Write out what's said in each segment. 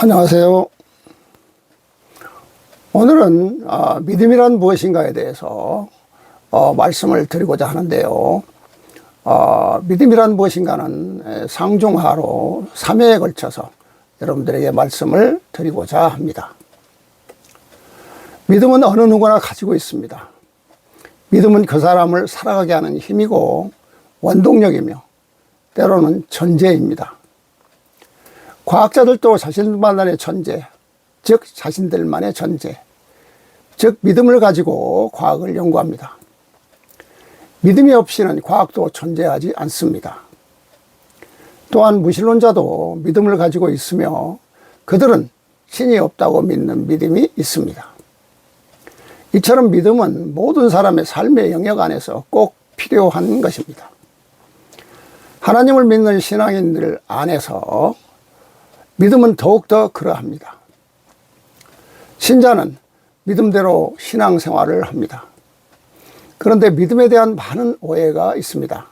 안녕하세요. 오늘은 믿음이란 무엇인가에 대해서 말씀을 드리고자 하는데요. 믿음이란 무엇인가는 상중하로 3회에 걸쳐서 여러분들에게 말씀을 드리고자 합니다. 믿음은 어느 누구나 가지고 있습니다. 믿음은 그 사람을 살아가게 하는 힘이고 원동력이며 때로는 전제입니다. 과학자들도 자신만의 전제, 즉 자신들만의 전제, 즉 믿음을 가지고 과학을 연구합니다. 믿음이 없이는 과학도 존재하지 않습니다. 또한 무신론자도 믿음을 가지고 있으며 그들은 신이 없다고 믿는 믿음이 있습니다. 이처럼 믿음은 모든 사람의 삶의 영역 안에서 꼭 필요한 것입니다. 하나님을 믿는 신앙인들 안에서 믿음은 더욱더 그러합니다. 신자는 믿음대로 신앙생활을 합니다. 그런데 믿음에 대한 많은 오해가 있습니다.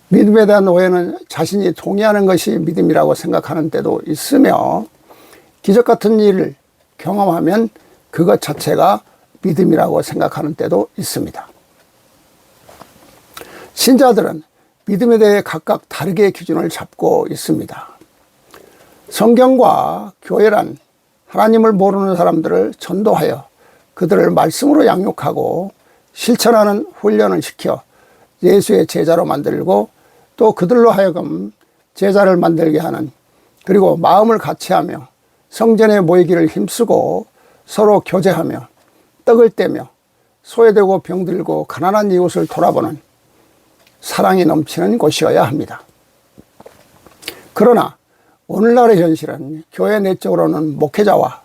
믿음에 대한 오해는 자신이 동의하는 것이 믿음이라고 생각하는 때도 있으며 기적 같은 일을 경험하면 그것 자체가 믿음이라고 생각하는 때도 있습니다. 신자들은 믿음에 대해 각각 다르게 기준을 잡고 있습니다. 성경과 교회란 하나님을 모르는 사람들을 전도하여 그들을 말씀으로 양육하고 실천하는 훈련을 시켜 예수의 제자로 만들고 또 그들로 하여금 제자를 만들게 하는, 그리고 마음을 같이하며 성전에 모이기를 힘쓰고 서로 교제하며 떡을 떼며 소외되고 병들고 가난한 이웃을 돌아보는 사랑이 넘치는 곳이어야 합니다. 그러나 오늘날의 현실은 교회 내적으로는 목회자와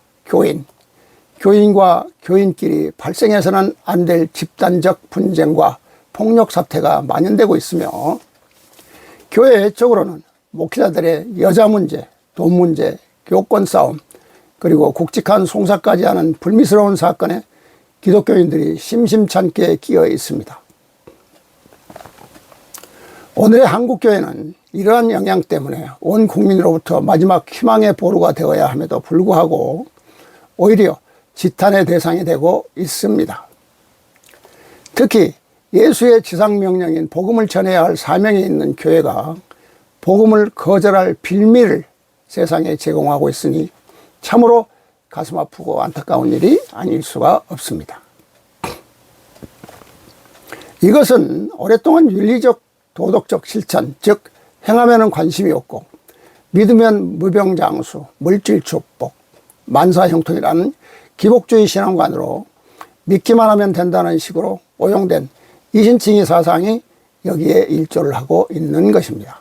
교인과 교인끼리 발생해서는 안 될 집단적 분쟁과 폭력 사태가 만연되고 있으며, 교회 외적으로는 목회자들의 여자 문제, 돈 문제, 교권 싸움, 그리고 굵직한 송사까지 하는 불미스러운 사건에 기독교인들이 심심찮게 끼어 있습니다. 오늘의 한국교회는 이러한 영향 때문에 온 국민으로부터 마지막 희망의 보루가 되어야 함에도 불구하고 오히려 지탄의 대상이 되고 있습니다. 특히 예수의 지상명령인 복음을 전해야 할 사명이 있는 교회가 복음을 거절할 빌미를 세상에 제공하고 있으니 참으로 가슴 아프고 안타까운 일이 아닐 수가 없습니다. 이것은 오랫동안 윤리적 도덕적 실천, 즉 행하면 관심이 없고 믿으면 무병장수, 물질 축복, 만사형통이라는 기복주의 신앙관으로 믿기만 하면 된다는 식으로 오용된 이신칭의 사상이 여기에 일조를 하고 있는 것입니다.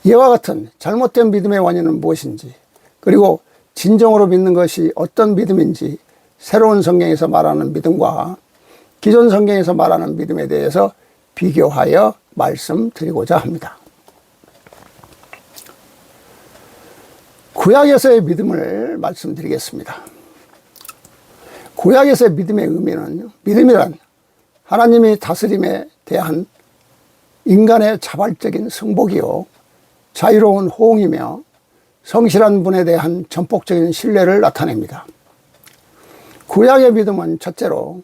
이와 같은 잘못된 믿음의 원인은 무엇인지, 그리고 진정으로 믿는 것이 어떤 믿음인지 새로운 성경에서 말하는 믿음과 기존 성경에서 말하는 믿음에 대해서 비교하여 말씀드리고자 합니다. 구약에서의 믿음을 말씀드리겠습니다. 구약에서의 믿음의 의미는, 믿음이란 하나님이 다스림에 대한 인간의 자발적인 승복이요 자유로운 호응이며 성실한 분에 대한 전폭적인 신뢰를 나타냅니다. 구약의 믿음은 첫째로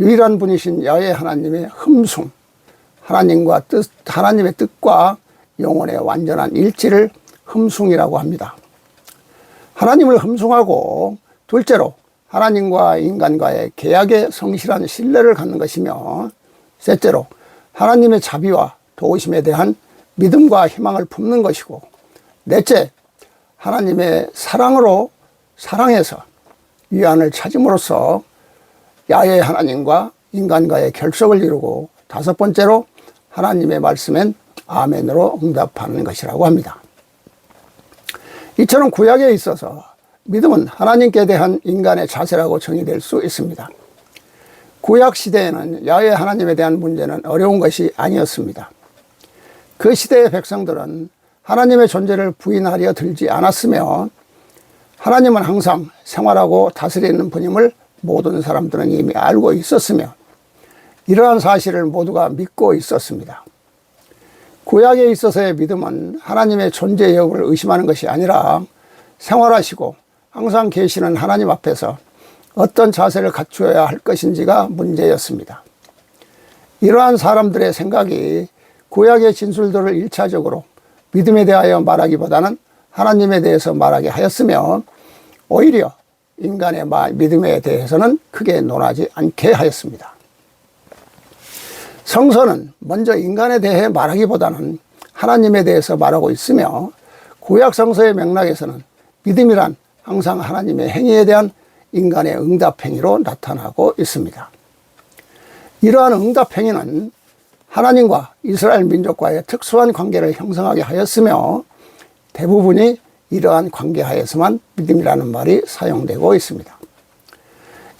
유일한 분이신 야훼 하나님의 흠숭, 하나님의 뜻과 영혼의 완전한 일치를 흠숭이라고 합니다. 하나님을 흠숭하고, 둘째로 하나님과 인간과의 계약에 성실한 신뢰를 갖는 것이며, 셋째로 하나님의 자비와 도우심에 대한 믿음과 희망을 품는 것이고, 넷째 하나님의 사랑해서 위안을 찾음으로써 야훼 하나님과 인간과의 결속을 이루고, 다섯 번째로 하나님의 말씀엔 아멘으로 응답하는 것이라고 합니다. 이처럼 구약에 있어서 믿음은 하나님께 대한 인간의 자세라고 정의될 수 있습니다. 구약 시대에는 야훼 하나님에 대한 문제는 어려운 것이 아니었습니다. 그 시대의 백성들은 하나님의 존재를 부인하려 들지 않았으며 하나님은 항상 생활하고 다스리는 분임을 모든 사람들은 이미 알고 있었으며 이러한 사실을 모두가 믿고 있었습니다. 구약에 있어서의 믿음은 하나님의 존재 여부를 의심하는 것이 아니라 생활하시고 항상 계시는 하나님 앞에서 어떤 자세를 갖추어야 할 것인지가 문제였습니다. 이러한 사람들의 생각이 구약의 진술들을 1차적으로 믿음에 대하여 말하기보다는 하나님에 대해서 말하게 하였으며, 오히려 인간의 믿음에 대해서는 크게 논하지 않게 하였습니다. 성서는 먼저 인간에 대해 말하기보다는 하나님에 대해서 말하고 있으며, 구약 성서의 맥락에서는 믿음이란 항상 하나님의 행위에 대한 인간의 응답 행위로 나타나고 있습니다. 이러한 응답 행위는 하나님과 이스라엘 민족과의 특수한 관계를 형성하게 하였으며, 대부분이 이러한 관계 하에서만 믿음이라는 말이 사용되고 있습니다.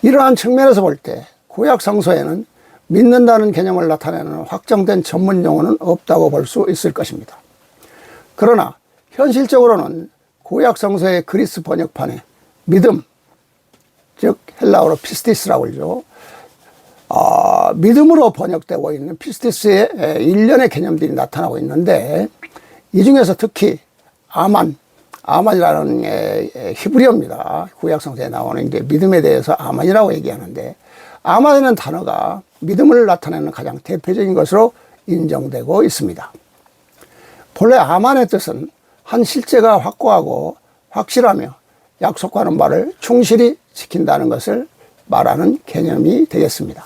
이러한 측면에서 볼 때 구약 성서에는 믿는다는 개념을 나타내는 확정된 전문 용어는 없다고 볼 수 있을 것입니다. 그러나 현실적으로는 구약 성서의 그리스 번역판에 믿음, 즉 헬라어로 피스티스라고 그러죠. 믿음으로 번역되고 있는 피스티스의 일련의 개념들이 나타나고 있는데, 이 중에서 특히 아만이라는 히브리어입니다. 구약 성서에 나오는 이제 믿음에 대해서 아만이라고 얘기하는데, 아만이라는 단어가 믿음을 나타내는 가장 대표적인 것으로 인정되고 있습니다. 본래 아만의 뜻은 한 실제가 확고하고 확실하며 약속하는 말을 충실히 지킨다는 것을 말하는 개념이 되겠습니다.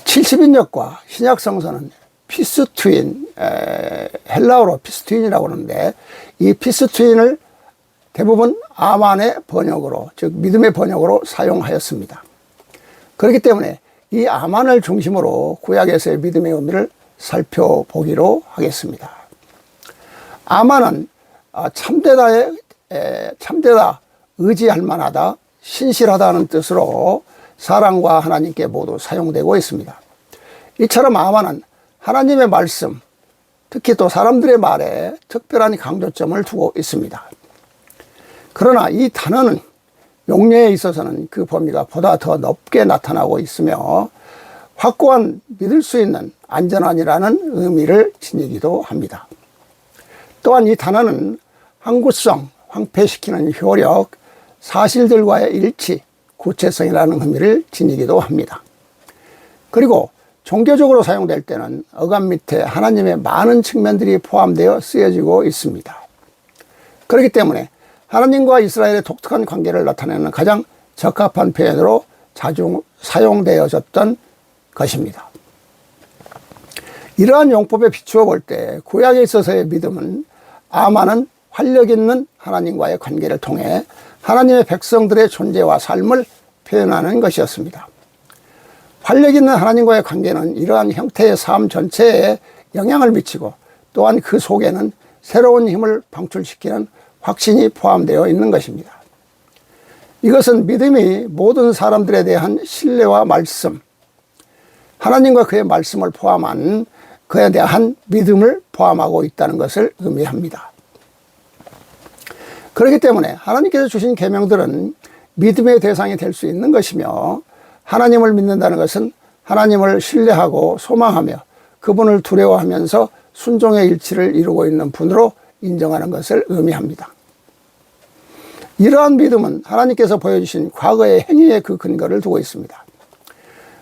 70인역과 신약 성서는 피스투인, 헬라어로 피스투인이라고 하는데, 이 피스투인을 대부분 아만의 번역으로, 즉 믿음의 번역으로 사용하였습니다. 그렇기 때문에 이 아만을 중심으로 구약에서의 믿음의 의미를 살펴보기로 하겠습니다. 아만은 참되다, 의지할 만하다, 신실하다는 뜻으로 사랑과 하나님께 모두 사용되고 있습니다. 이처럼 아만은 하나님의 말씀, 특히 또 사람들의 말에 특별한 강조점을 두고 있습니다. 그러나 이 단어는 용례에 있어서는 그 범위가 보다 더 넓게 나타나고 있으며, 확고한 믿을 수 있는 안전한이라는 의미를 지니기도 합니다. 또한 이 단어는 항구성, 황폐시키는 효력, 사실들과의 일치, 구체성이라는 의미를 지니기도 합니다. 그리고 종교적으로 사용될 때는 어감 밑에 하나님의 많은 측면들이 포함되어 쓰여지고 있습니다. 그렇기 때문에 하나님과 이스라엘의 독특한 관계를 나타내는 가장 적합한 표현으로 자주 사용되어졌던 것입니다. 이러한 용법에 비추어 볼 때 구약에 있어서의 믿음은 아만은 활력 있는 하나님과의 관계를 통해 하나님의 백성들의 존재와 삶을 표현하는 것이었습니다. 활력 있는 하나님과의 관계는 이러한 형태의 삶 전체에 영향을 미치고, 또한 그 속에는 새로운 힘을 방출시키는 확신이 포함되어 있는 것입니다. 이것은 믿음이 모든 사람들에 대한 신뢰와 말씀, 하나님과 그의 말씀을 포함한 그에 대한 믿음을 포함하고 있다는 것을 의미합니다. 그렇기 때문에 하나님께서 주신 계명들은 믿음의 대상이 될 수 있는 것이며, 하나님을 믿는다는 것은 하나님을 신뢰하고 소망하며 그분을 두려워하면서 순종의 일치를 이루고 있는 분으로 인정하는 것을 의미합니다. 이러한 믿음은 하나님께서 보여주신 과거의 행위에 그 근거를 두고 있습니다.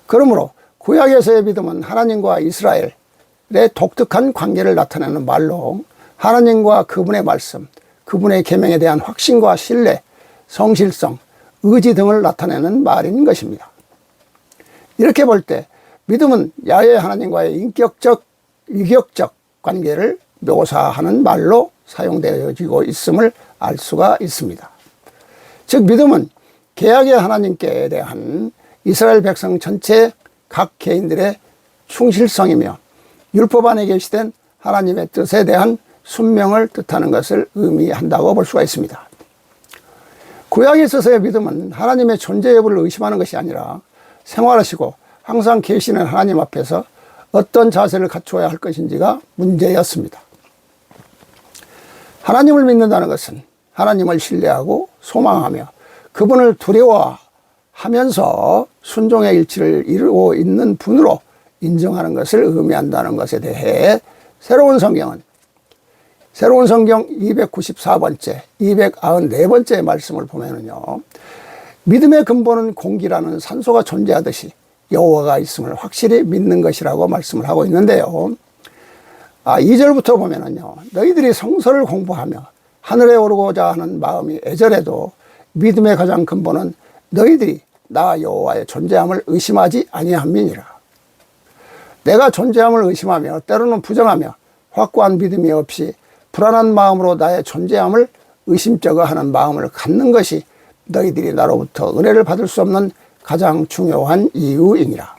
그러므로 구약에서의 믿음은 하나님과 이스라엘의 독특한 관계를 나타내는 말로, 하나님과 그분의 말씀, 그분의 계명에 대한 확신과 신뢰, 성실성, 의지 등을 나타내는 말인 것입니다. 이렇게 볼 때 믿음은 야훼 하나님과의 인격적, 위격적 관계를 묘사하는 말로 사용되어지고 있음을 알 수가 있습니다. 즉 믿음은 개혁의 하나님께 대한 이스라엘 백성 전체의 각 개인들의 충실성이며, 율법 안에 계시된 하나님의 뜻에 대한 순명을 뜻하는 것을 의미한다고 볼 수가 있습니다. 구약에 있어서의 믿음은 하나님의 존재 여부를 의심하는 것이 아니라 생활하시고 항상 계시는 하나님 앞에서 어떤 자세를 갖추어야 할 것인지가 문제였습니다. 하나님을 믿는다는 것은 하나님을 신뢰하고 소망하며 그분을 두려워하면서 순종의 일치를 이루고 있는 분으로 인정하는 것을 의미한다는 것에 대해 새로운 성경은 새로운 성경 294번째, 294번째 말씀을 보면은요, 믿음의 근본은 공기라는 산소가 존재하듯이 여호와가 있음을 확실히 믿는 것이라고 말씀을 하고 있는데요. 2절부터 보면은요, 너희들이 성서를 공부하며 하늘에 오르고자 하는 마음이 애절해도 믿음의 가장 근본은 너희들이 나 여호와의 존재함을 의심하지 아니함이니라. 내가 존재함을 의심하며 때로는 부정하며 확고한 믿음이 없이 불안한 마음으로 나의 존재함을 의심쩍어 하는 마음을 갖는 것이 너희들이 나로부터 은혜를 받을 수 없는 가장 중요한 이유이니라.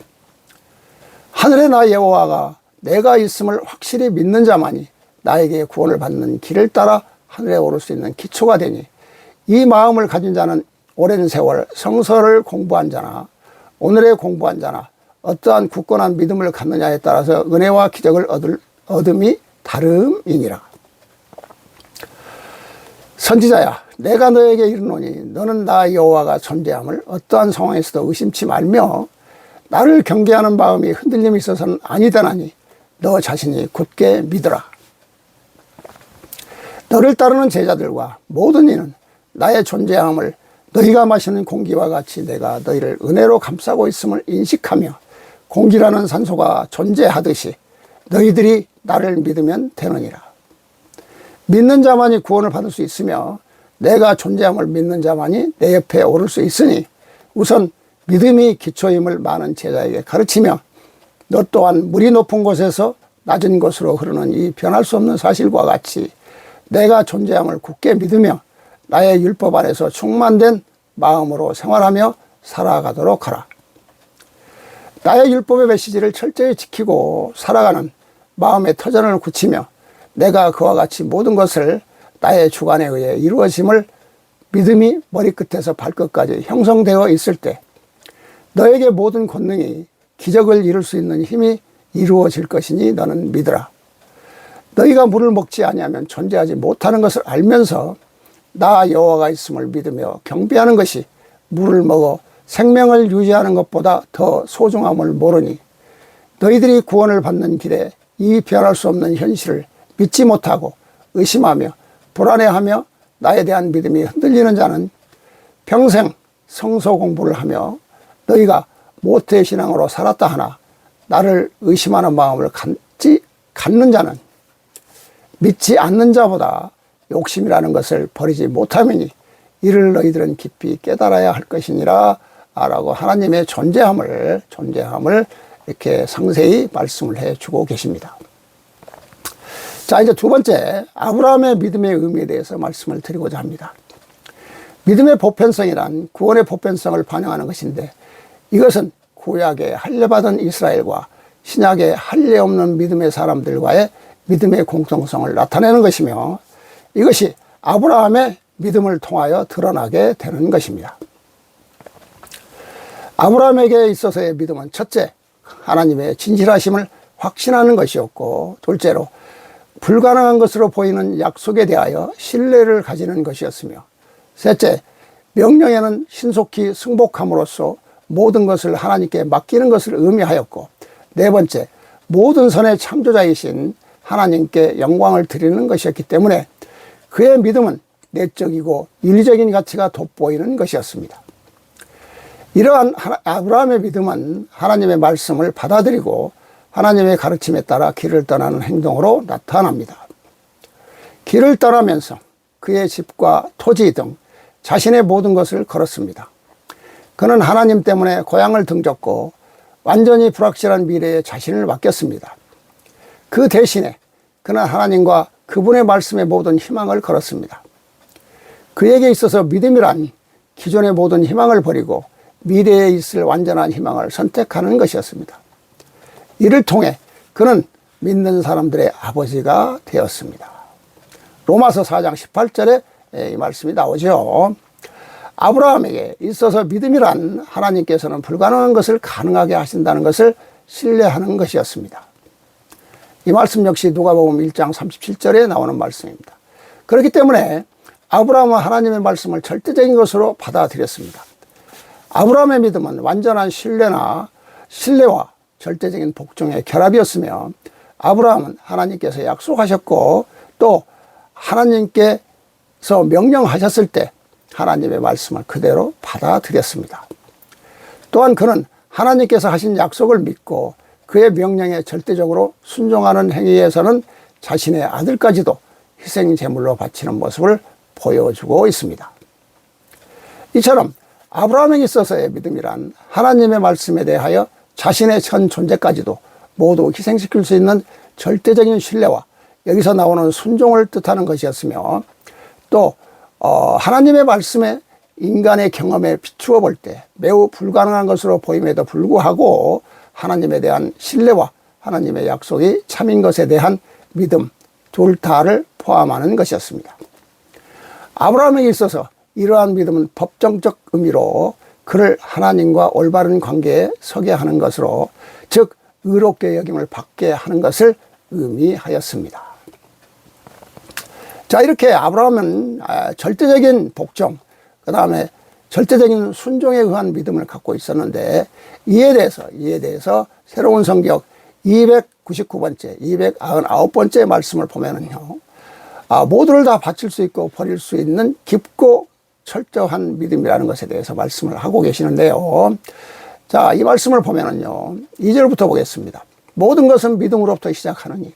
하늘의 나 여호와가 내가 있음을 확실히 믿는 자만이 나에게 구원을 받는 길을 따라 하늘에 오를 수 있는 기초가 되니, 이 마음을 가진 자는 오랜 세월 성서를 공부한 자나 오늘에 공부한 자나 어떠한 굳건한 믿음을 갖느냐에 따라서 은혜와 기적을 얻음이 다름이니라. 선지자야, 내가 너에게 이르노니 너는 나 여호와가 존재함을 어떠한 상황에서도 의심치 말며 나를 경계하는 마음이 흔들림이 있어서는 아니다나니 너 자신이 굳게 믿으라. 너를 따르는 제자들과 모든 이는 나의 존재함을 너희가 마시는 공기와 같이 내가 너희를 은혜로 감싸고 있음을 인식하며 공기라는 산소가 존재하듯이 너희들이 나를 믿으면 되느니라. 믿는 자만이 구원을 받을 수 있으며 내가 존재함을 믿는 자만이 내 옆에 오를 수 있으니 우선 믿음이 기초임을 많은 제자에게 가르치며 너 또한 물이 높은 곳에서 낮은 곳으로 흐르는 이 변할 수 없는 사실과 같이 내가 존재함을 굳게 믿으며 나의 율법 안에서 충만된 마음으로 생활하며 살아가도록 하라. 나의 율법의 메시지를 철저히 지키고 살아가는 마음의 터전을 굳히며 내가 그와 같이 모든 것을 나의 주관에 의해 이루어짐을 믿음이 머리끝에서 발끝까지 형성되어 있을 때 너에게 모든 권능이 기적을 이룰 수 있는 힘이 이루어질 것이니 너는 믿으라. 너희가 물을 먹지 아니하면 존재하지 못하는 것을 알면서 나 여호와가 있음을 믿으며 경배하는 것이 물을 먹어 생명을 유지하는 것보다 더 소중함을 모르니 너희들이 구원을 받는 길에 이 변할 수 없는 현실을 믿지 못하고 의심하며 불안해하며 나에 대한 믿음이 흔들리는 자는 평생 성서 공부를 하며 너희가 모태의 신앙으로 살았다 하나 나를 의심하는 마음을 갖는 자는 믿지 않는 자보다 욕심이라는 것을 버리지 못함이니 이를 너희들은 깊이 깨달아야 할 것이니라 라고 하나님의 존재함을 이렇게 상세히 말씀을 해주고 계십니다. 자, 이제 두 번째, 아브라함의 믿음의 의미에 대해서 말씀을 드리고자 합니다. 믿음의 보편성이란 구원의 보편성을 반영하는 것인데 이것은 구약의 할례받은 이스라엘과 신약의 할례 없는 믿음의 사람들과의 믿음의 공통성을 나타내는 것이며 이것이 아브라함의 믿음을 통하여 드러나게 되는 것입니다. 아브라함에게 있어서의 믿음은 첫째, 하나님의 진실하심을 확신하는 것이었고 둘째로 불가능한 것으로 보이는 약속에 대하여 신뢰를 가지는 것이었으며 셋째, 명령에는 신속히 승복함으로써 모든 것을 하나님께 맡기는 것을 의미하였고 네 번째, 모든 선의 창조자이신 하나님께 영광을 드리는 것이었기 때문에 그의 믿음은 내적이고 윤리적인 가치가 돋보이는 것이었습니다. 이러한 아브라함의 믿음은 하나님의 말씀을 받아들이고 하나님의 가르침에 따라 길을 떠나는 행동으로 나타납니다. 길을 떠나면서 그의 집과 토지 등 자신의 모든 것을 걸었습니다. 그는 하나님 때문에 고향을 등졌고 완전히 불확실한 미래에 자신을 맡겼습니다. 그 대신에 그는 하나님과 그분의 말씀에 모든 희망을 걸었습니다. 그에게 있어서 믿음이란 기존의 모든 희망을 버리고 미래에 있을 완전한 희망을 선택하는 것이었습니다. 이를 통해 그는 믿는 사람들의 아버지가 되었습니다. 로마서 4장 18절에 이 말씀이 나오죠. 아브라함에게 있어서 믿음이란 하나님께서는 불가능한 것을 가능하게 하신다는 것을 신뢰하는 것이었습니다. 이 말씀 역시 누가복음 1장 37절에 나오는 말씀입니다. 그렇기 때문에 아브라함은 하나님의 말씀을 절대적인 것으로 받아들였습니다. 아브라함의 믿음은 완전한 신뢰와 절대적인 복종의 결합이었으며 아브라함은 하나님께서 약속하셨고 또 하나님께서 명령하셨을 때 하나님의 말씀을 그대로 받아들였습니다. 또한 그는 하나님께서 하신 약속을 믿고 그의 명령에 절대적으로 순종하는 행위에서는 자신의 아들까지도 희생 제물로 바치는 모습을 보여주고 있습니다. 이처럼 아브라함에 있어서의 믿음이란 하나님의 말씀에 대하여 자신의 전 존재까지도 모두 희생시킬 수 있는 절대적인 신뢰와 여기서 나오는 순종을 뜻하는 것이었으며, 또 하나님의 말씀에 인간의 경험에 비추어 볼 때 매우 불가능한 것으로 보임에도 불구하고 하나님에 대한 신뢰와 하나님의 약속이 참인 것에 대한 믿음, 둘 다를 포함하는 것이었습니다. 아브라함에게 있어서 이러한 믿음은 법정적 의미로 그를 하나님과 올바른 관계에 서게 하는 것으로, 즉 의롭게 여김을 받게 하는 것을 의미하였습니다. 자, 이렇게 아브라함은 절대적인 복종, 그 다음에 절대적인 순종에 의한 믿음을 갖고 있었는데, 이에 대해서 새로운 성경 299번째, 299번째 말씀을 보면은요, 모두를 다 바칠 수 있고 버릴 수 있는 깊고 철저한 믿음이라는 것에 대해서 말씀을 하고 계시는데요. 자, 이 말씀을 보면은요, 2절부터 보겠습니다. 모든 것은 믿음으로부터 시작하느니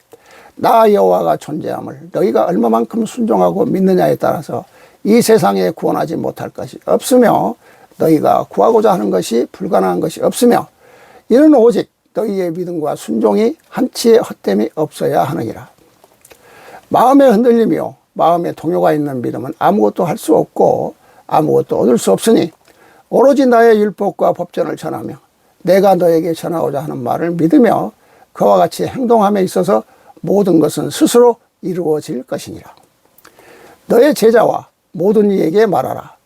나 여호와가 존재함을 너희가 얼마만큼 순종하고 믿느냐에 따라서 이 세상에 구원하지 못할 것이 없으며 너희가 구하고자 하는 것이 불가능한 것이 없으며 이는 오직 너희의 믿음과 순종이 한치의 헛됨이 없어야 하느니라. 마음의 흔들림이요 마음의 동요가 있는 믿음은 아무것도 할 수 없고 아무것도 얻을 수 없으니 오로지 나의 율법과 법전을 전하며 내가 너에게 전하고자 하는 말을 믿으며 그와 같이 행동함에 있어서 모든 것은 스스로 이루어질 것이니라. 너의 제자와 모든 이에게 말하라.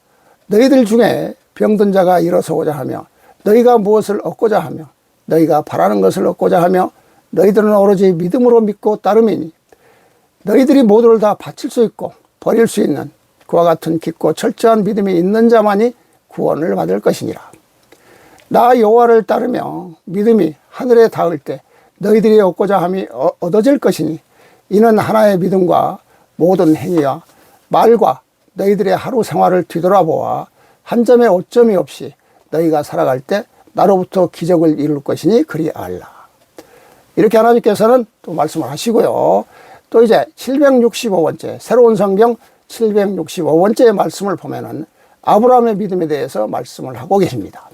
너희들 중에 병든 자가 일어서고자 하며 너희가 무엇을 얻고자 하며 너희가 바라는 것을 얻고자 하며 너희들은 오로지 믿음으로 믿고 따름이니 너희들이 모두를 다 바칠 수 있고 버릴 수 있는 그와 같은 깊고 철저한 믿음이 있는 자만이 구원을 받을 것이니라. 나 여호와를 따르며 믿음이 하늘에 닿을 때 너희들이 얻고자 함이 얻어질 것이니 이는 하나의 믿음과 모든 행위와 말과 너희들의 하루 생활을 뒤돌아보아 한 점의 오점이 없이 너희가 살아갈 때 나로부터 기적을 이룰 것이니 그리 알라. 이렇게 하나님께서는 또 말씀을 하시고요. 또 이제 765번째 새로운 성경 765번째의 말씀을 보면은 아브라함의 믿음에 대해서 말씀을 하고 계십니다.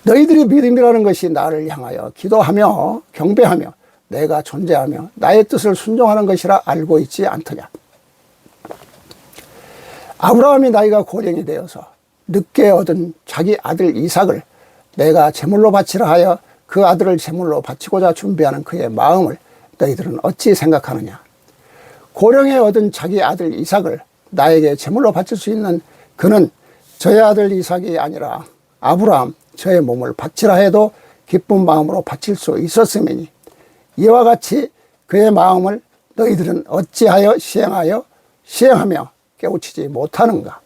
너희들이 믿음이라는 것이 나를 향하여 기도하며 경배하며 내가 존재하며 나의 뜻을 순종하는 것이라 알고 있지 않더냐. 아브라함이 나이가 고령이 되어서 늦게 얻은 자기 아들 이삭을 내가 제물로 바치라 하여 그 아들을 제물로 바치고자 준비하는 그의 마음을 너희들은 어찌 생각하느냐. 고령에 얻은 자기 아들 이삭을 나에게 제물로 바칠 수 있는 그는 저의 아들 이삭이 아니라 아브라함 저의 몸을 바치라 해도 기쁜 마음으로 바칠 수 있었음이니 이와 같이 그의 마음을 너희들은 어찌하여 시행하며 깨우치지 못하는가.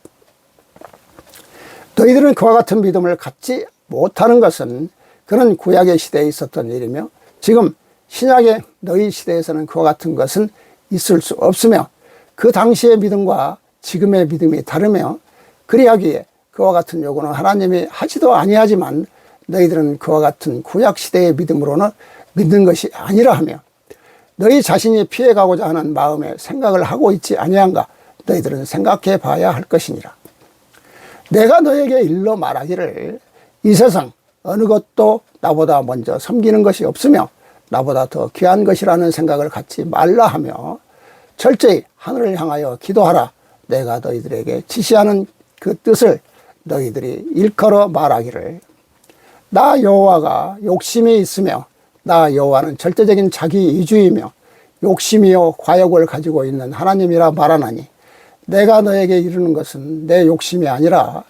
너희들은 그와 같은 믿음을 갖지 못하는 것은 그는 구약의 시대에 있었던 일이며 지금 신약의 너희 시대에서는 그와 같은 것은 있을 수 없으며 그 당시의 믿음과 지금의 믿음이 다르며 그리하기에 그와 같은 요구는 하나님이 하지도 아니하지만 너희들은 그와 같은 구약시대의 믿음으로는 믿는 것이 아니라 하며 너희 자신이 피해가고자 하는 마음의 생각을 하고 있지 아니한가 너희들은 생각해 봐야 할 것이니라. 내가 너에게 일러 말하기를 이 세상 어느 것도 나보다 먼저 섬기는 것이 없으며 나보다 더 귀한 것이라는 생각을 갖지 말라 하며 철저히 하늘을 향하여 기도하라. 내가 너희들에게 지시하는 그 뜻을 너희들이 일컬어 말하기를 나 여호와가 욕심이 있으며 나 여호와는 절대적인 자기 이주이며 욕심이요 과욕을 가지고 있는 하나님이라 말하나니 내가 너에게 이르는 것은 내 욕심이 아니라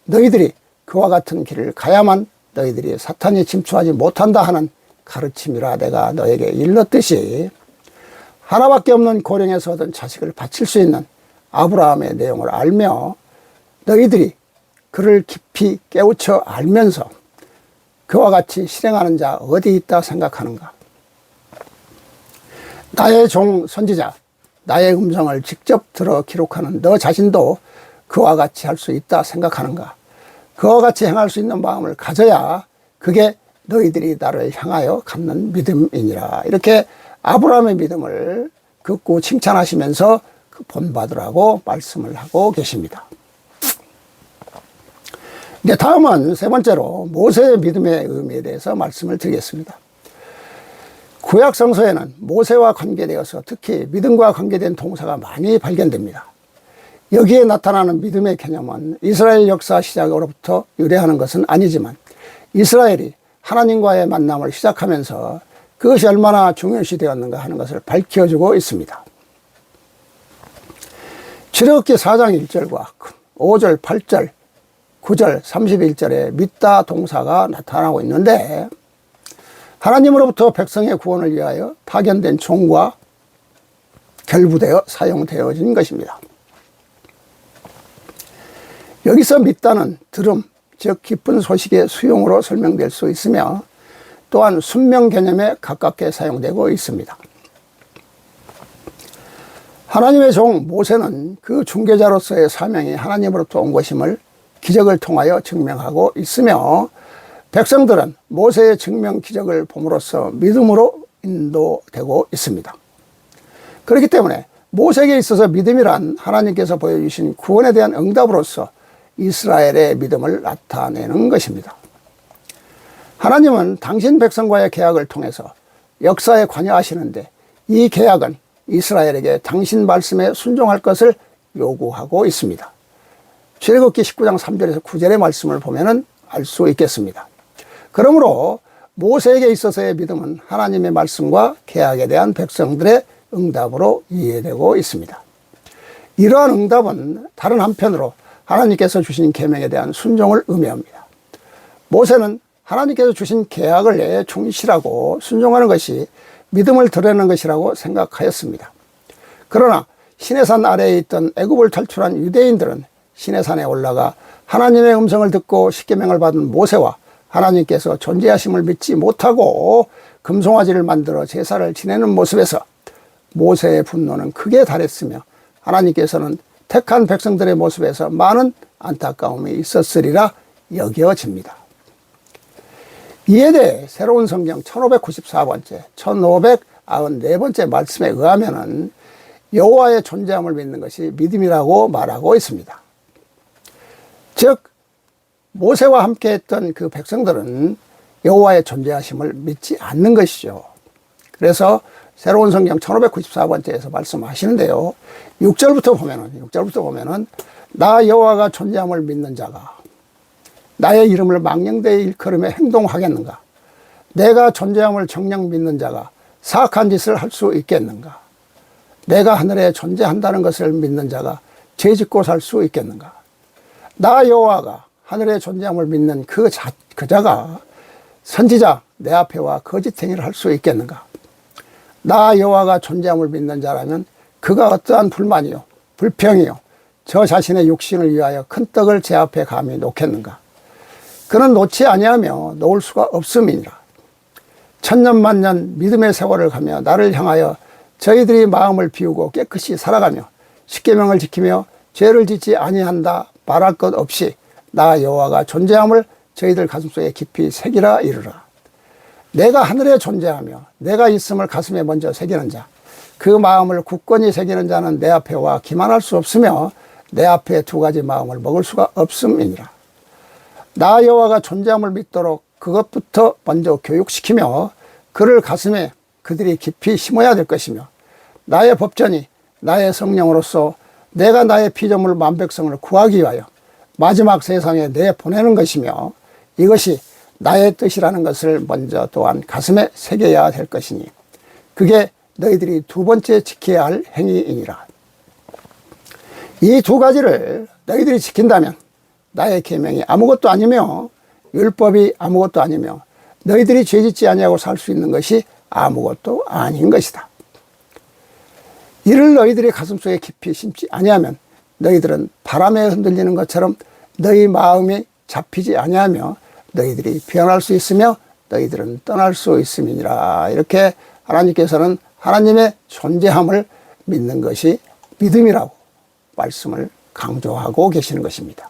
너희들이 그와 같은 길을 가야만 너희들이 사탄이 침투하지 못한다 하는 가르침이라 내가 너에게 일렀듯이 하나밖에 없는 고령에서 얻은 자식을 바칠 수 있는 아브라함의 내용을 알며 너희들이 그를 깊이 깨우쳐 알면서 그와 같이 실행하는 자 어디 있다 생각하는가. 나의 종 선지자 나의 음성을 직접 들어 기록하는 너 자신도 그와 같이 할 수 있다 생각하는가? 그와 같이 행할 수 있는 마음을 가져야 그게 너희들이 나를 향하여 갖는 믿음이니라. 이렇게 아브라함의 믿음을 극구 칭찬하시면서 본받으라고 말씀을 하고 계십니다. 이제 다음은 세 번째로 모세의 믿음의 의미에 대해서 말씀을 드리겠습니다. 구약 성서에는 모세와 관계되어서 특히 믿음과 관계된 동사가 많이 발견됩니다. 여기에 나타나는 믿음의 개념은 이스라엘 역사 시작으로부터 유래하는 것은 아니지만 이스라엘이 하나님과의 만남을 시작하면서 그것이 얼마나 중요시 되었는가 하는 것을 밝혀주고 있습니다. 출애굽기 4장 1절과 5절, 8절, 9절, 31절에 믿다 동사가 나타나고 있는데 하나님으로부터 백성의 구원을 위하여 파견된 종과 결부되어 사용되어진 것입니다. 여기서 믿다는 들음, 즉 기쁜 소식의 수용으로 설명될 수 있으며 또한 순명 개념에 가깝게 사용되고 있습니다. 하나님의 종 모세는 그 중개자로서의 사명이 하나님으로부터 온 것임을 기적을 통하여 증명하고 있으며 백성들은 모세의 증명 기적을 봄으로써 믿음으로 인도되고 있습니다. 그렇기 때문에 모세에게 있어서 믿음이란 하나님께서 보여주신 구원에 대한 응답으로서 이스라엘의 믿음을 나타내는 것입니다. 하나님은 당신 백성과의 계약을 통해서 역사에 관여하시는데 이 계약은 이스라엘에게 당신 말씀에 순종할 것을 요구하고 있습니다. 출애굽기 19장 3절에서 9절의 말씀을 보면 알 수 있겠습니다. 그러므로 모세에게 있어서의 믿음은 하나님의 말씀과 계약에 대한 백성들의 응답으로 이해되고 있습니다. 이러한 응답은 다른 한편으로 하나님께서 주신 계명에 대한 순종을 의미합니다. 모세는 하나님께서 주신 계약을 충실하고 순종하는 것이 믿음을 드러내는 것이라고 생각하였습니다. 그러나 시내산 아래에 있던 애굽을 탈출한 유대인들은 시내산에 올라가 하나님의 음성을 듣고 십계명을 받은 모세와 하나님께서 존재하심을 믿지 못하고 금송아지를 만들어 제사를 지내는 모습에서 모세의 분노는 크게 달했으며 하나님께서는 택한 백성들의 모습에서 많은 안타까움이 있었으리라 여겨집니다. 이에 대해 새로운 성경 1594번째, 1594번째 말씀에 의하면 여호와의 존재함을 믿는 것이 믿음이라고 말하고 있습니다. 즉 모세와 함께 했던 그 백성들은 여호와의 존재하심을 믿지 않는 것이죠. 그래서 새로운 성경 1594번째에서 말씀하시는데요. 6절부터 보면은 나 여호와가 존재함을 믿는 자가 나의 이름을 망령되이 일컬음에 행동하겠는가? 내가 존재함을 정녕 믿는 자가 사악한 짓을 할 수 있겠는가? 내가 하늘에 존재한다는 것을 믿는 자가 죄 짓고 살 수 있겠는가? 나 여호와가 하늘에 존재함을 믿는 그 자가 선지자 내 앞에 와 거짓 행위를 할 수 있겠는가? 나 여호와가 존재함을 믿는 자라면 그가 어떠한 불만이요 불평이요 저 자신의 육신을 위하여 큰 떡을 제 앞에 감히 놓겠는가? 그는 놓지 아니하며 놓을 수가 없음이니라. 천년만년 믿음의 세월을 가며 나를 향하여 저희들이 마음을 비우고 깨끗이 살아가며 십계명을 지키며 죄를 짓지 아니한다 말할 것 없이 나 여호와가 존재함을 저희들 가슴속에 깊이 새기라 이르라. 내가 하늘에 존재하며 내가 있음을 가슴에 먼저 새기는 자, 그 마음을 굳건히 새기는 자는 내 앞에 와 기만할 수 없으며 내 앞에 두 가지 마음을 먹을 수가 없음이니라. 나 여호와가 존재함을 믿도록 그것부터 먼저 교육시키며 그를 가슴에 그들이 깊이 심어야 될 것이며 나의 법전이 나의 성령으로서 내가 나의 피조물 만백성을 구하기 위하여 마지막 세상에 내보내는 것이며 이것이 나의 뜻이라는 것을 먼저 또한 가슴에 새겨야 될 것이니 그게 너희들이 두 번째 지켜야 할 행위이니라. 이 두 가지를 너희들이 지킨다면 나의 계명이 아무것도 아니며 율법이 아무것도 아니며 너희들이 죄짓지 아니하고 살 수 있는 것이 아무것도 아닌 것이다. 이를 너희들이 가슴속에 깊이 심지 아니하면 너희들은 바람에 흔들리는 것처럼 너희 마음이 잡히지 아니하며 너희들이 변할 수 있으며 너희들은 떠날 수 있음이니라. 이렇게 하나님께서는 하나님의 존재함을 믿는 것이 믿음이라고 말씀을 강조하고 계시는 것입니다.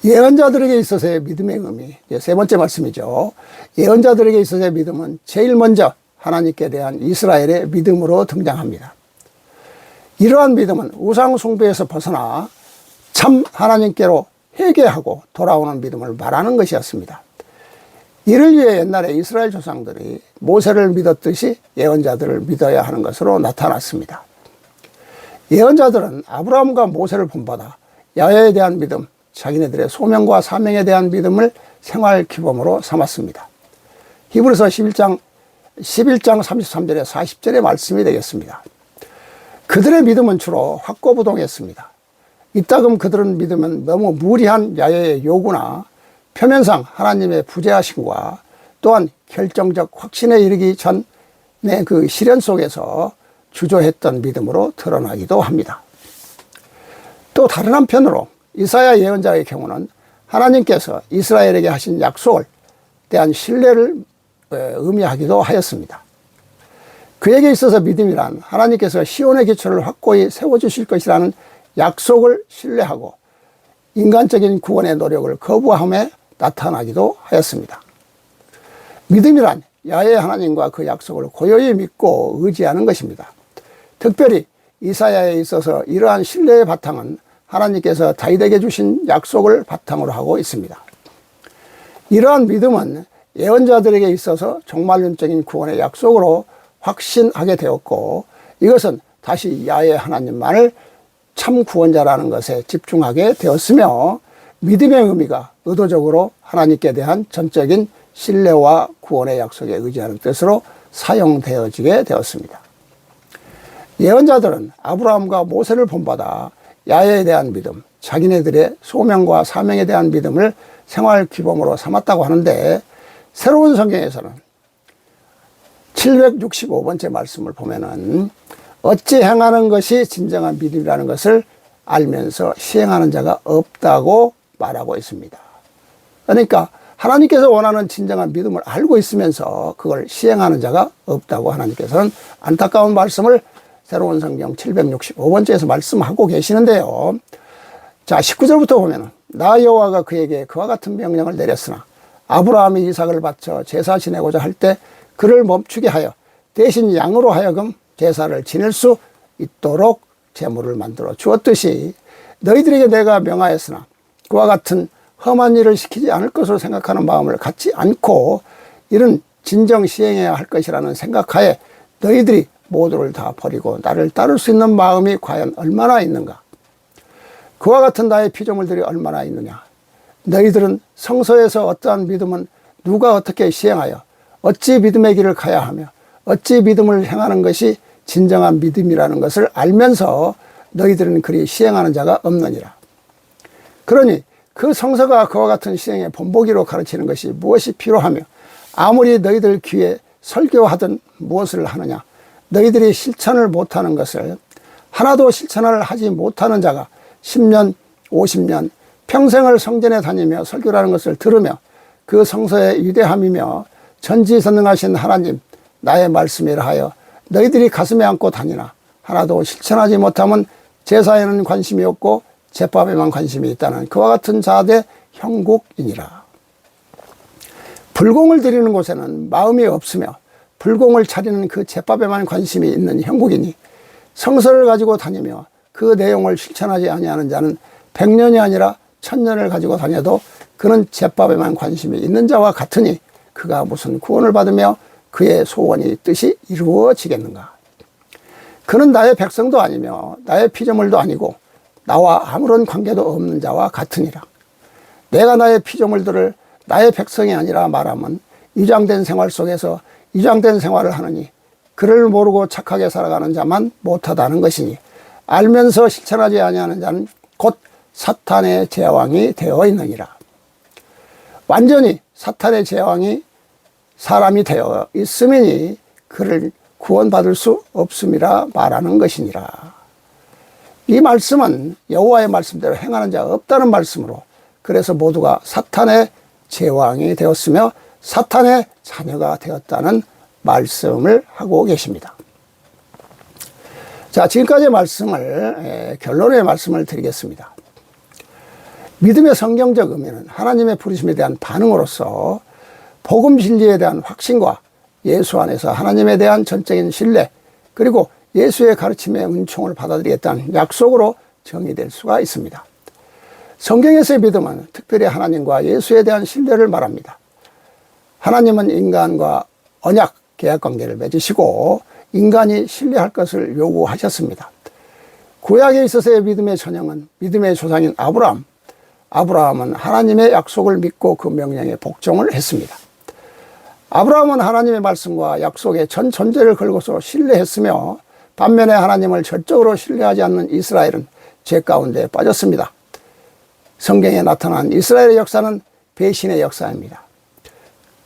예언자들에게 있어서의 믿음의 의미, 세 번째 말씀이죠. 예언자들에게 있어서의 믿음은 제일 먼저 하나님께 대한 이스라엘의 믿음으로 등장합니다. 이러한 믿음은 우상 숭배에서 벗어나 참 하나님께로 회개하고 돌아오는 믿음을 말하는 것이었습니다. 이를 위해 옛날에 이스라엘 조상들이 모세를 믿었듯이 예언자들을 믿어야 하는 것으로 나타났습니다. 예언자들은 아브라함과 모세를 본받아 야훼에 대한 믿음, 자기네들의 소명과 사명에 대한 믿음을 생활 규범으로 삼았습니다. 히브리서 11장 33절에 40절의 말씀이 되겠습니다. 그들의 믿음은 주로 확고부동했습니다. 이따금 그들은 믿으면 너무 무리한 야훼의 요구나 표면상 하나님의 부재하심과 또한 결정적 확신에 이르기 전의 그 시련 속에서 주저했던 믿음으로 드러나기도 합니다. 또 다른 한편으로 이사야 예언자의 경우는 하나님께서 이스라엘에게 하신 약속을 대한 신뢰를 의미하기도 하였습니다. 그에게 있어서 믿음이란 하나님께서 시온의 기초를 확고히 세워주실 것이라는 약속을 신뢰하고 인간적인 구원의 노력을 거부함에 나타나기도 하였습니다. 믿음이란 야훼 하나님과 그 약속을 고요히 믿고 의지하는 것입니다. 특별히 이사야에 있어서 이러한 신뢰의 바탕은 하나님께서 다윗에게 주신 약속을 바탕으로 하고 있습니다. 이러한 믿음은 예언자들에게 있어서 종말론적인 구원의 약속으로 확신하게 되었고, 이것은 다시 야훼 하나님만을 참 구원자라는 것에 집중하게 되었으며, 믿음의 의미가 의도적으로 하나님께 대한 전적인 신뢰와 구원의 약속에 의지하는 뜻으로 사용되어지게 되었습니다. 예언자들은 아브라함과 모세를 본받아 야훼에 대한 믿음, 자기네들의 소명과 사명에 대한 믿음을 생활 규범으로 삼았다고 하는데, 새로운 성경에서는 765번째 말씀을 보면은 어찌 행하는 것이 진정한 믿음이라는 것을 알면서 시행하는 자가 없다고 말하고 있습니다. 그러니까 하나님께서 원하는 진정한 믿음을 알고 있으면서 그걸 시행하는 자가 없다고 하나님께서는 안타까운 말씀을 새로운 성경 765번째에서 말씀하고 계시는데요. 자, 19절부터 보면 나 여호와가 그에게 그와 같은 명령을 내렸으나 아브라함이 이삭을 바쳐 제사 지내고자 할 때 그를 멈추게 하여 대신 양으로 하여금 제사를 지낼 수 있도록 제물을 만들어 주었듯이 너희들에게 내가 명하였으나 그와 같은 험한 일을 시키지 않을 것으로 생각하는 마음을 갖지 않고 이런 진정 시행해야 할 것이라는 생각하에 너희들이 모두를 다 버리고 나를 따를 수 있는 마음이 과연 얼마나 있는가? 그와 같은 나의 피조물들이 얼마나 있느냐? 너희들은 성서에서 어떠한 믿음은 누가 어떻게 시행하여 어찌 믿음의 길을 가야 하며 어찌 믿음을 행하는 것이 진정한 믿음이라는 것을 알면서 너희들은 그리 시행하는 자가 없느니라. 그러니 그 성서가 그와 같은 시행의 본보기로 가르치는 것이 무엇이 필요하며 아무리 너희들 귀에 설교하든 무엇을 하느냐? 너희들이 실천을 못하는 것을 하나도 실천을 하지 못하는 자가 10년, 50년, 평생을 성전에 다니며 설교라는 것을 들으며 그 성서의 위대함이며 전지전능하신 하나님 나의 말씀이라 하여 너희들이 가슴에 안고 다니나 하나도 실천하지 못하면 제사에는 관심이 없고 제법에만 관심이 있다는 그와 같은 자들의 형국이니라. 불공을 드리는 곳에는 마음이 없으며 불공을 차리는 그 제법에만 관심이 있는 형국이니 성서를 가지고 다니며 그 내용을 실천하지 아니하는 자는 100년이 아니라 1000년을 가지고 다녀도 그는 제법에만 관심이 있는 자와 같으니 그가 무슨 구원을 받으며 그의 소원이 뜻이 이루어지겠는가? 그는 나의 백성도 아니며 나의 피조물도 아니고 나와 아무런 관계도 없는 자와 같으니라. 내가 나의 피조물들을 나의 백성이 아니라 말하면 위장된 생활 속에서 위장된 생활을 하느니 그를 모르고 착하게 살아가는 자만 못하다는 것이니 알면서 실천하지 아니하는 자는 곧 사탄의 제왕이 되어 있느니라. 완전히 사탄의 제왕이 사람이 되어 있음이니 그를 구원받을 수 없음이라 말하는 것이니라. 이 말씀은 여호와의 말씀대로 행하는 자가 없다는 말씀으로 그래서 모두가 사탄의 제왕이 되었으며 사탄의 자녀가 되었다는 말씀을 하고 계십니다. 자, 지금까지의 말씀을, 결론의 말씀을 드리겠습니다. 믿음의 성경적 의미는 하나님의 부르심에 대한 반응으로서 복음 진리에 대한 확신과 예수 안에서 하나님에 대한 전적인 신뢰, 그리고 예수의 가르침의 은총을 받아들이겠다는 약속으로 정의될 수가 있습니다. 성경에서의 믿음은 특별히 하나님과 예수에 대한 신뢰를 말합니다. 하나님은 인간과 언약, 계약 관계를 맺으시고 인간이 신뢰할 것을 요구하셨습니다. 구약에 있어서의 믿음의 전형은 믿음의 조상인 아브라함. 아브라함은 하나님의 약속을 믿고 그 명령에 복종을 했습니다. 아브라함은 하나님의 말씀과 약속에 전 존재를 걸고서 신뢰했으며 반면에 하나님을 절적으로 신뢰하지 않는 이스라엘은 죄 가운데 빠졌습니다. 성경에 나타난 이스라엘의 역사는 배신의 역사입니다.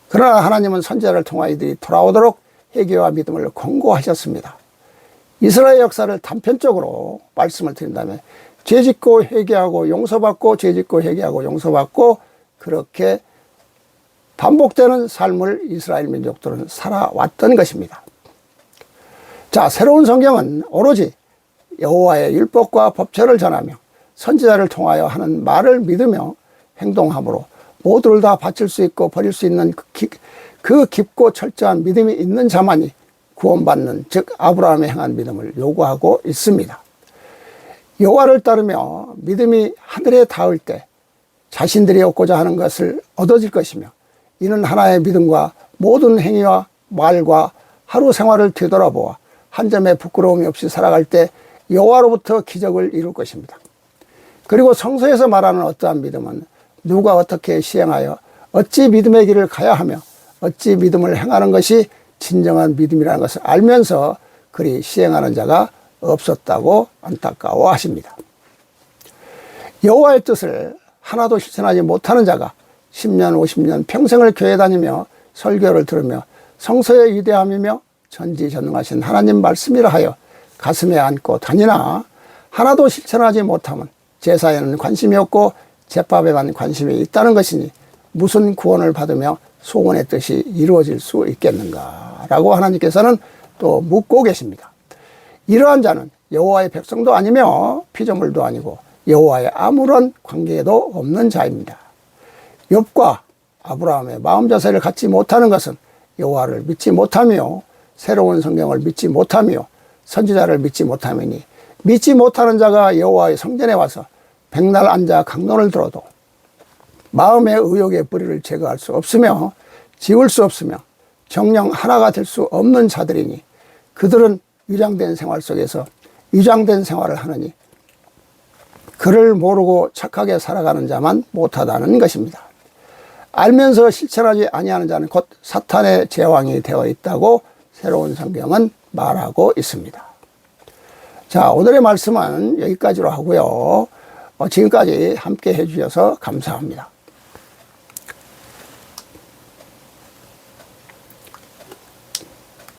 그러나 하나님은 선지자를 통하여 이들이 돌아오도록 회개와 믿음을 권고하셨습니다. 이스라엘 역사를 단편적으로 말씀을 드린다면 죄짓고 회개하고 용서받고 죄짓고 회개하고 용서받고 그렇게 반복되는 삶을 이스라엘 민족들은 살아왔던 것입니다. 자, 새로운 성경은 오로지 여호와의 율법과 법처를 전하며 선지자를 통하여 하는 말을 믿으며 행동함으로 모두를 다 바칠 수 있고 버릴 수 있는 그 깊고 철저한 믿음이 있는 자만이 구원받는, 즉 아브라함의 행한 믿음을 요구하고 있습니다. 여호와를 따르며 믿음이 하늘에 닿을 때 자신들이 얻고자 하는 것을 얻어질 것이며, 이는 하나의 믿음과 모든 행위와 말과 하루 생활을 되돌아보아 한 점의 부끄러움이 없이 살아갈 때 여호와로부터 기적을 이룰 것입니다. 그리고 성서에서 말하는 어떠한 믿음은 누가 어떻게 시행하여 어찌 믿음의 길을 가야 하며 어찌 믿음을 행하는 것이 진정한 믿음이라는 것을 알면서 그리 시행하는 자가 없었다고 안타까워하십니다. 여호와의 뜻을 하나도 실천하지 못하는 자가 10년, 50년 평생을 교회 다니며 설교를 들으며 성서의 위대함이며 전지전능하신 하나님 말씀이라 하여 가슴에 안고 다니나 하나도 실천하지 못하면 제사에는 관심이 없고 제밥에만 관심이 있다는 것이니 무슨 구원을 받으며 소원의 뜻이 이루어질 수 있겠는가 라고 하나님께서는 또 묻고 계십니다. 이러한 자는 여호와의 백성도 아니며 피조물도 아니고 여호와의 아무런 관계도 없는 자입니다. 욥과 아브라함의 마음 자세를 갖지 못하는 것은 여호와를 믿지 못하며 새로운 성경을 믿지 못하며 선지자를 믿지 못하매니 믿지 못하는 자가 여호와의 성전에 와서 백날 앉아 강론을 들어도 마음의 의욕의 뿌리를 제거할 수 없으며 지울 수 없으며 정령 하나가 될 수 없는 자들이니 그들은 위장된 생활 속에서 위장된 생활을 하느니 그를 모르고 착하게 살아가는 자만 못하다는 것입니다. 알면서 실천하지 아니하는 자는 곧 사탄의 제왕이 되어 있다고 새로운 성경은 말하고 있습니다. 자, 오늘의 말씀은 여기까지로 하고요. 지금까지 함께 해주셔서 감사합니다.